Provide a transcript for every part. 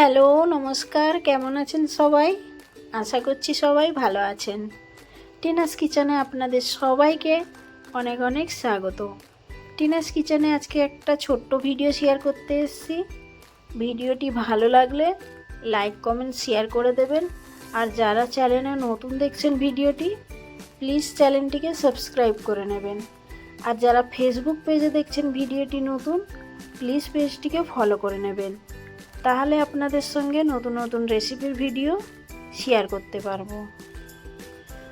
Hello, নমস্কার। কেমন আছেন সবাই? আশা করছি সবাই ভালো আছেন। টিনাস কিচেনে আপনাদের সবাইকে অনেক অনেক স্বাগত। টিনাস কিচেনে আজকে একটা ছোট্ট ভিডিও শেয়ার করতে এসেছি। ভিডিওটি ভালো লাগলে লাইক কমেন্ট শেয়ার করে দেবেন। আর যারা চ্যানেলে নতুন দেখছেন ভিডিওটি, প্লিজ চ্যানেলটিকে সাবস্ক্রাইব করে নেবেন। আর যারা ফেসবুক পেজে দেখছেন ভিডিওটি নতুন, প্লিজ পেজটিকে ফলো করে নেবেন। তাহলে আপনাদের সঙ্গে নতুন নতুন রেসিপির ভিডিও শেয়ার করতে পারবো।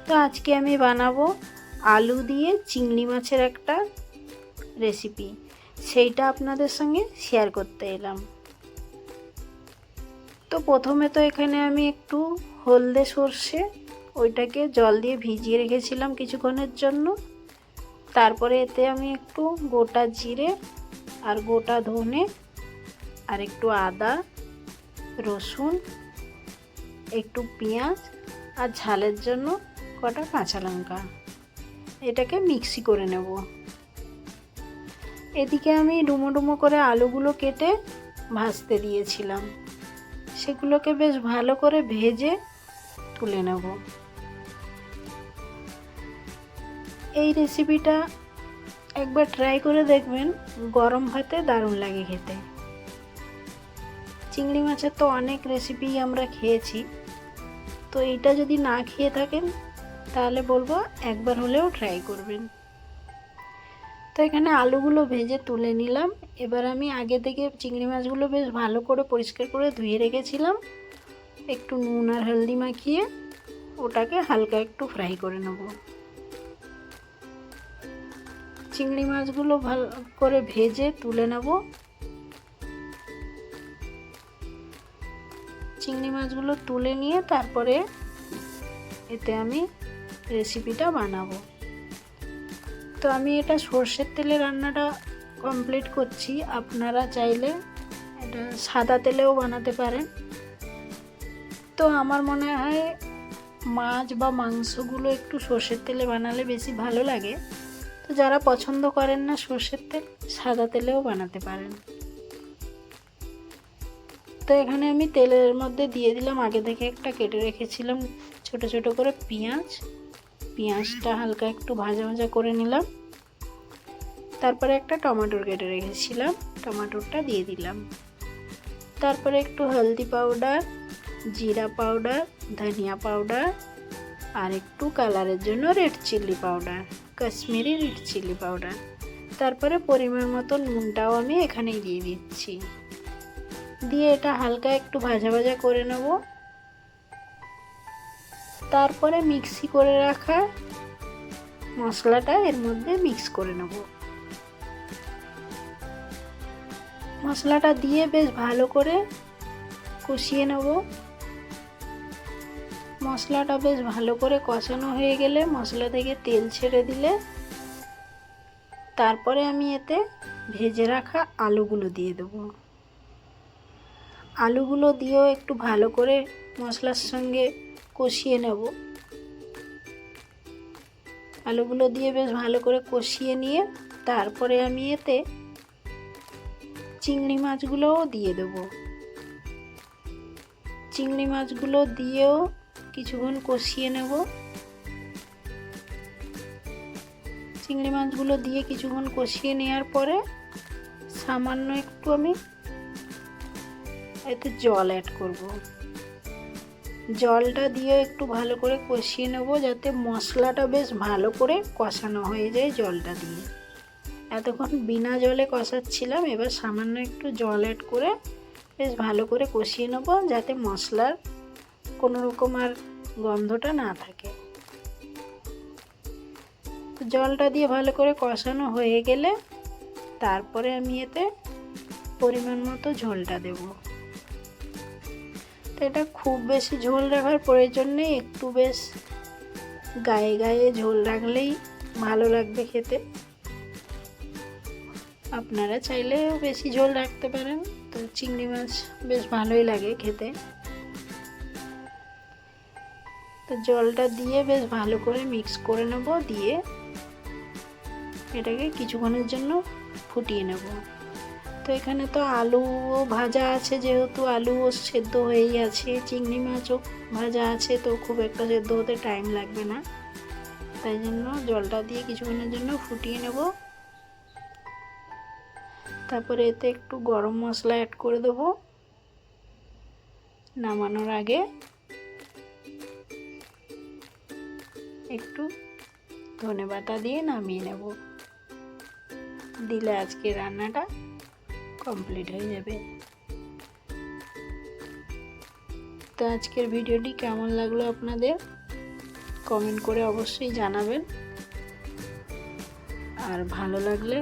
তো আজকে আমি বানাবো আলু দিয়ে চিংড়ি মাছের একটা রেসিপি, সেইটা আপনাদের সঙ্গে শেয়ার করতে এলাম। তো প্রথমে তো এখানে আমি একটু হলদে সর্ষে ওইটাকে জল দিয়ে ভিজিয়ে রেখেছিলাম কিছুক্ষণের জন্য। তারপরে এতে আমি একটু গোটা জিরে আর গোটা ধনে আর একটু আদা, রসুন, একটু পেঁয়াজ আর ঝালের জন্য কটা কাঁচা লঙ্কা, এটাকে মিক্সি করে নেব। এদিকে আমি ডুমো ডুমো করে আলুগুলো কেটে ভাজতে দিয়েছিলাম, সেগুলোকে বেশ ভালো করে ভেজে তুলে নেব। এই রেসিপিটা একবার ট্রাই করে দেখবেন, গরম ভাতে দারুণ লাগে খেতে। চিংড়ি মাছের তো অনেক রেসিপি আমরা খেয়েছি, তো এইটা যদি না খেয়ে থাকেন তাহলে বলবো একবার হলেও ট্রাই করবেন। তো এখানে আলুগুলো ভেজে তুলে নিলাম। এবার আমি আগে থেকে চিংড়ি মাছগুলো বেশ ভালো করে পরিষ্কার করে ধুয়ে রেখেছিলাম, একটু নুন আর হলদি মাখিয়ে ওটাকে হালকা একটু ফ্রাই করে নেব। চিংড়ি মাছগুলো ভালো করে ভেজে তুলে নেব। চিংড়ি মাছগুলো তুলে নিয়ে তারপরে এতে আমি রেসিপিটা বানাবো। তো আমি এটা সর্ষের তেলে রান্নাটা কমপ্লিট করছি, আপনারা চাইলে এটা সাদা তেলেও বানাতে পারেন। তো আমার মনে হয় মাছ বা মাংসগুলো একটু সর্ষের তেলে বানালে বেশি ভালো লাগে। তো যারা পছন্দ করেন না সর্ষের তেল, সাদা তেলেও বানাতে পারেন। তো এখানে আমি তেলের মধ্যে দিয়ে দিলাম আগে থেকে একটা কেটে রেখেছিলাম ছোট ছোট করে পেঁয়াজটা হালকা একটু ভাজা ভাজা করে নিলাম। তারপরে একটা টমেটো কেটে রেখেছিলাম, টমেটোটা দিয়ে দিলাম। তারপরে একটু হলদি পাউডার, জিরা পাউডার, ধনিয়া পাউডার আর একটু কালারের জন্য red chilli powder, Kashmiri red chilli powder. তারপরে পরিমাণ মতো নুনটাও আমি এখানেই দিয়ে দিচ্ছি। দিয়ে এটা হালকা একটু ভাজা ভাজা করে নেব। তারপরে মিক্সি করে রাখা মশলাটা এর মধ্যে মিক্স করে নেব। মশলাটা দিয়ে বেশ ভালো করে কষিয়ে নেব। মশলাটা বেশ ভালো করে কষানো হয়ে গেলে, মশলা থেকে তেল ছেড়ে দিলে তারপরে আমি এতে ভেজে রাখা আলুগুলো দিয়ে দেবো। আলুগুলো দিয়েও একটু ভালো করে মশলার সঙ্গে কষিয়ে নেব। আলুগুলো দিয়ে বেশ ভালো করে কষিয়ে নিয়ে তারপরে আমি এতে চিংড়ি মাছগুলোও দিয়ে দেব। চিংড়ি মাছগুলো দিয়েও কিছুক্ষণ কষিয়ে নেব। চিংড়ি মাছগুলো দিয়ে কিছুক্ষণ কষিয়ে নেওয়ার পরে সামান্য একটু আমি এতে জল অ্যাড করব। জলটা দিয়ে একটু ভালো করে কষিয়ে নেব, যাতে মশলাটা বেশ ভালো করে কষানো হয়ে যায় জলটা দিয়ে। এতক্ষণ বিনা জলে কষাচ্ছিলাম, এবার সামান্য একটু জল অ্যাড করে বেশ ভালো করে কষিয়ে নেব, যাতে মশলার কোনো রকম আর গন্ধটা না থাকে। জলটা দিয়ে ভালো করে কষানো হয়ে গেলে তারপরে আমি এতে পরিমাণ মতো ঝোলটা দেব। তো এটা খুব বেশি ঝোল রাখার প্রয়োজন নেই, একটু বেশ গায়ে গায়ে ঝোল রাখলেই ভালো লাগবে খেতে। আপনারা চাইলেও বেশি ঝোল রাখতে পারেন, তো চিংড়ি মাছ বেশ ভালোই লাগে খেতে। তো জলটা দিয়ে বেশ ভালো করে মিক্স করে নেব, দিয়ে এটাকে কিছুক্ষণের জন্য ফুটিয়ে নেব। তো এখানে তো আলুও ভাজা আছে, যেহেতু আলুও সেদ্ধ হয়েই আছে, চিংড়ি মাছও ভাজা আছে, তো খুব একটা সেদ্ধ হতে টাইম লাগবে না। তাই জন্য জলটা দিয়ে কিছুক্ষণের জন্য ফুটিয়ে নেব। তারপরে এতে একটু গরম মশলা অ্যাড করে দেবো নামানোর আগে। একটু ধনেপাতা দিয়ে নামিয়ে নেব, দিলে আজকে রান্নাটা কমপ্লিট হয়ে যাবে। তো আজকের ভিডিওটি কেমন লাগলো আপনাদের কমেন্ট করে অবশ্যই জানাবেন, আর ভালো লাগলে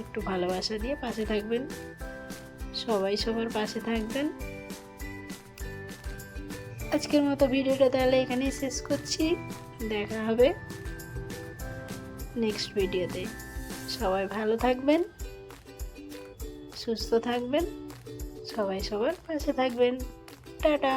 একটু ভালোবাসা দিয়ে পাশে থাকবেন। সবাই সবার পাশে থাকবেন। আজকের মতো ভিডিওটা তাহলে এখানেই শেষ করছি। দেখা হবে নেক্সট ভিডিওতে। সবাই ভালো থাকবেন, সুস্থ থাকবেন, সবাই সবার পাশে থাকবেন। টাটা।